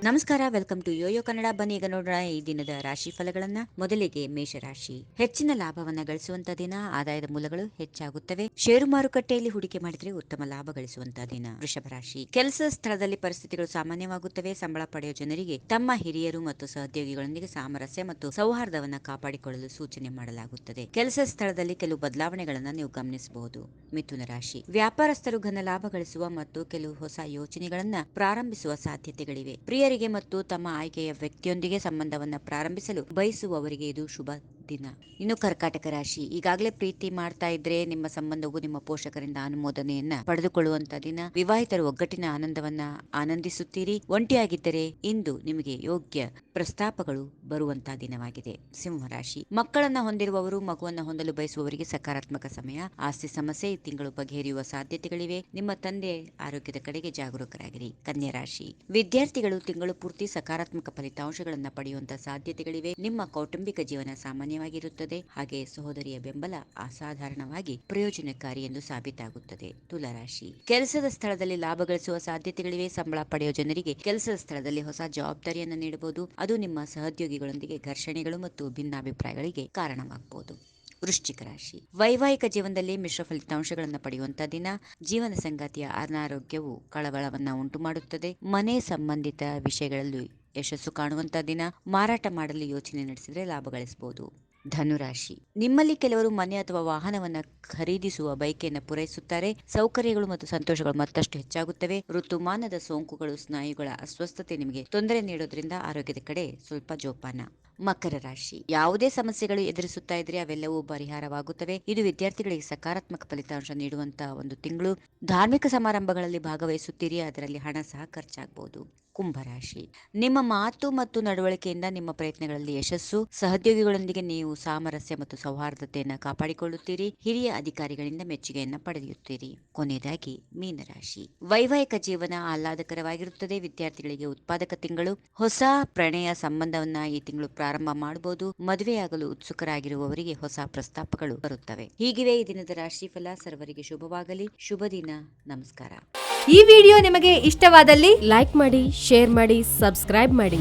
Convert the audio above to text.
ನಮಸ್ಕಾರ, welcome to Yoyo Kannada. ಬನ್ನಿ ಈಗ ನೋಡೋಣ ಈ ದಿನದ ರಾಶಿ ಫಲಗಳನ್ನ. ಮೊದಲಿಗೆ ಮೇಷರಾಶಿ. ಹೆಚ್ಚಿನ ಲಾಭವನ್ನ ಗಳಿಸುವಂತ ದಿನ. ಆದಾಯದ ಮೂಲಗಳು ಹೆಚ್ಚಾಗುತ್ತವೆ. ಷೇರು ಮಾರುಕಟ್ಟೆಯಲ್ಲಿ ಹೂಡಿಕೆ ಮಾಡಿದ್ರೆ ಉತ್ತಮ ಲಾಭ ಗಳಿಸುವಂತ ದಿನ. ವೃಷಭ ರಾಶಿ. ಕೆಲಸ ಸ್ಥಳದಲ್ಲಿ ಪರಿಸ್ಥಿತಿಗಳು ಸಾಮಾನ್ಯವಾಗುತ್ತವೆ. ಸಂಬಳ ಪಡೆಯುವ ಜನರಿಗೆ ತಮ್ಮ ಹಿರಿಯರು ಮತ್ತು ಸಹೋದ್ಯೋಗಿಗಳೊಂದಿಗೆ ಸಾಮರಸ್ಯ ಮತ್ತು ಸೌಹಾರ್ದವನ್ನ ಕಾಪಾಡಿಕೊಳ್ಳಲು ಸೂಚನೆ ಮಾಡಲಾಗುತ್ತದೆ. ಕೆಲಸ ಸ್ಥಳದಲ್ಲಿ ಕೆಲವು ಬದಲಾವಣೆಗಳನ್ನ ನೀವು ಗಮನಿಸಬಹುದು. ಮಿಥುನ ರಾಶಿ. ವ್ಯಾಪಾರಸ್ಥರು ಘನ ಲಾಭ ಗಳಿಸುವ ಮತ್ತು ಕೆಲವು ಹೊಸ ಯೋಜನೆಗಳನ್ನ ಪ್ರಾರಂಭಿಸುವ ಸಾಧ್ಯತೆಗಳಿವೆ. ಪ್ರಿಯರಿಗೆ ಮತ್ತು ತಮ್ಮ ಆಯ್ಕೆಯ ವ್ಯಕ್ತಿಯೊಂದಿಗೆ ಸಂಬಂಧವನ್ನ ಪ್ರಾರಂಭಿಸಲು ಬಯಸುವವರಿಗೆ ಇದು ಶುಭ ದಿನ. ಇನ್ನು ಕರ್ಕಾಟಕ ರಾಶಿ. ಈಗಾಗಲೇ ಪ್ರೀತಿ ಮಾಡ್ತಾ ಇದ್ರೆ ನಿಮ್ಮ ಸಂಬಂಧವು ನಿಮ್ಮ ಪೋಷಕರಿಂದ ಅನುಮೋದನೆಯನ್ನ ಪಡೆದುಕೊಳ್ಳುವಂತ ದಿನ. ವಿವಾಹಿತರು ಒಗ್ಗಟ್ಟಿನ ಆನಂದವನ್ನ ಆನಂದಿಸುತ್ತೀರಿ. ಒಂಟಿಯಾಗಿದ್ದರೆ ಇಂದು ನಿಮಗೆ ಯೋಗ್ಯ ಪ್ರಸ್ತಾಪಗಳು ಬರುವಂತಹ ದಿನವಾಗಿದೆ. ಸಿಂಹರಾಶಿ. ಮಕ್ಕಳನ್ನ ಹೊಂದಿರುವವರು ಮಗುವನ್ನ ಹೊಂದಲು ಬಯಸುವವರಿಗೆ ಸಕಾರಾತ್ಮಕ ಸಮಯ. ಆಸ್ತಿ ಸಮಸ್ಯೆ ಈ ತಿಂಗಳು ಬಗೆಹರಿಯುವ ಸಾಧ್ಯತೆಗಳಿವೆ. ನಿಮ್ಮ ತಂದೆ ಆರೋಗ್ಯದ ಕಡೆಗೆ ಜಾಗರೂಕರಾಗಿರಿ. ಕನ್ಯಾ ರಾಶಿ. ವಿದ್ಯಾರ್ಥಿಗಳು ತಿಂಗಳು ಪೂರ್ತಿ ಸಕಾರಾತ್ಮಕ ಫಲಿತಾಂಶಗಳನ್ನು ಪಡೆಯುವಂತಹ ಸಾಧ್ಯತೆಗಳಿವೆ. ನಿಮ್ಮ ಕೌಟುಂಬಿಕ ಜೀವನ ಸಾಮಾನ್ಯವಾಗಿರುತ್ತದೆ. ಹಾಗೆ ಸಹೋದರಿಯ ಬೆಂಬಲ ಅಸಾಧಾರಣವಾಗಿ ಪ್ರಯೋಜನಕಾರಿ ಎಂದು ಸಾಬೀತಾಗುತ್ತದೆ. ತುಲಾರಾಶಿ. ಕೆಲಸದ ಸ್ಥಳದಲ್ಲಿ ಲಾಭ ಗಳಿಸುವ ಸಾಧ್ಯತೆಗಳಿವೆ. ಸಂಬಳ ಪಡೆಯುವ ಜನರಿಗೆ ಕೆಲಸದ ಸ್ಥಳದಲ್ಲಿ ಹೊಸ ಜವಾಬ್ದಾರಿಯನ್ನು ನೀಡಬಹುದು. ಅದು ನಿಮ್ಮ ಸಹೋದ್ಯೋಗಿಗಳೊಂದಿಗೆ ಘರ್ಷಣೆಗಳು ಮತ್ತು ಭಿನ್ನಾಭಿಪ್ರಾಯಗಳಿಗೆ ಕಾರಣವಾಗಬಹುದು. ವೃಶ್ಚಿಕ ರಾಶಿ. ವೈವಾಹಿಕ ಜೀವನದಲ್ಲಿ ಮಿಶ್ರ ಫಲಿತಾಂಶಗಳನ್ನು ಪಡೆಯುವಂತಹ ದಿನ. ಜೀವನ ಸಂಗಾತಿಯ ಅನಾರೋಗ್ಯವು ಕಳವಳವನ್ನ ಉಂಟು ಮಾಡುತ್ತದೆ. ಮನೆ ಸಂಬಂಧಿತ ವಿಷಯಗಳಲ್ಲಿ ಯಶಸ್ಸು ಕಾಣುವಂತಹ ದಿನ. ಮಾರಾಟ ಮಾಡಲು ಯೋಚನೆ ನಡೆಸಿದರೆ ಲಾಭ ಗಳಿಸಬಹುದು. ಧನುರಾಶಿ. ನಿಮ್ಮಲ್ಲಿ ಕೆಲವರು ಮನೆ ಅಥವಾ ವಾಹನವನ್ನ ಖರೀದಿಸುವ ಬಯಕೆಯನ್ನು ಪೂರೈಸುತ್ತಾರೆ. ಸೌಕರ್ಯಗಳು ಮತ್ತು ಸಂತೋಷಗಳು ಮತ್ತಷ್ಟು ಹೆಚ್ಚಾಗುತ್ತವೆ. ಋತುಮಾನದ ಸೋಂಕುಗಳು, ಸ್ನಾಯುಗಳ ಅಸ್ವಸ್ಥತೆ ನಿಮಗೆ ತೊಂದರೆ ನೀಡೋದ್ರಿಂದ ಆರೋಗ್ಯದ ಕಡೆ ಸ್ವಲ್ಪ ಜೋಪಾನ. ಮಕರ ರಾಶಿ. ಯಾವುದೇ ಸಮಸ್ಯೆಗಳು ಎದುರಿಸುತ್ತಾ ಇದ್ರೆ ಅವೆಲ್ಲವೂ ಪರಿಹಾರವಾಗುತ್ತವೆ. ಇದು ವಿದ್ಯಾರ್ಥಿಗಳಿಗೆ ಸಕಾರಾತ್ಮಕ ಫಲಿತಾಂಶ ನೀಡುವಂತಹ ಒಂದು ತಿಂಗಳು. ಧಾರ್ಮಿಕ ಸಮಾರಂಭಗಳಲ್ಲಿ ಭಾಗವಹಿಸುತ್ತೀರಿ. ಅದರಲ್ಲಿ ಹಣ ಸಹ ಖರ್ಚಾಗಬಹುದು. ಕುಂಭರಾಶಿ. ನಿಮ್ಮ ಮಾತು ಮತ್ತು ನಡವಳಿಕೆಯಿಂದ ನಿಮ್ಮ ಪ್ರಯತ್ನಗಳಲ್ಲಿ ಯಶಸ್ಸು. ಸಹೋದ್ಯೋಗಿಗಳೊಂದಿಗೆ ನೀವು ಸಾಮರಸ್ಯ ಮತ್ತು ಸೌಹಾರ್ದತೆಯನ್ನು ಕಾಪಾಡಿಕೊಳ್ಳುತ್ತೀರಿ. ಹಿರಿಯ ಅಧಿಕಾರಿಗಳಿಂದ ಮೆಚ್ಚುಗೆಯನ್ನು ಪಡೆಯುತ್ತೀರಿ. ಕೊನೆಯದಾಗಿ ಮೀನರಾಶಿ. ವೈವಾಹಿಕ ಜೀವನ ಆಹ್ಲಾದಕರವಾಗಿರುತ್ತದೆ. ವಿದ್ಯಾರ್ಥಿಗಳಿಗೆ ಉತ್ಪಾದಕ ತಿಂಗಳು. ಹೊಸ ಪ್ರಣಯ ಸಂಬಂಧವನ್ನ ಈ ತಿಂಗಳು ಪ್ರಾರಂಭ ಮಾಡಬಹುದು. ಮದುವೆಯಾಗಲು ಉತ್ಸುಕರಾಗಿರುವವರಿಗೆ ಹೊಸ ಪ್ರಸ್ತಾಪಗಳು ಬರುತ್ತವೆ. ಹೀಗಿವೆ ಈ ದಿನದ ರಾಶಿಫಲ. ಸರ್ವರಿಗೆ ಶುಭವಾಗಲಿ. ಶುಭ ದಿನ. ನಮಸ್ಕಾರ. ಈ ವಿಡಿಯೋ ನಿಮಗೆ ಇಷ್ಟವಾದಲ್ಲಿ ಲೈಕ್ ಮಾಡಿ, ಶೇರ್ ಮಾಡಿ, ಸಬ್ಸ್ಕ್ರೈಬ್ ಮಾಡಿ.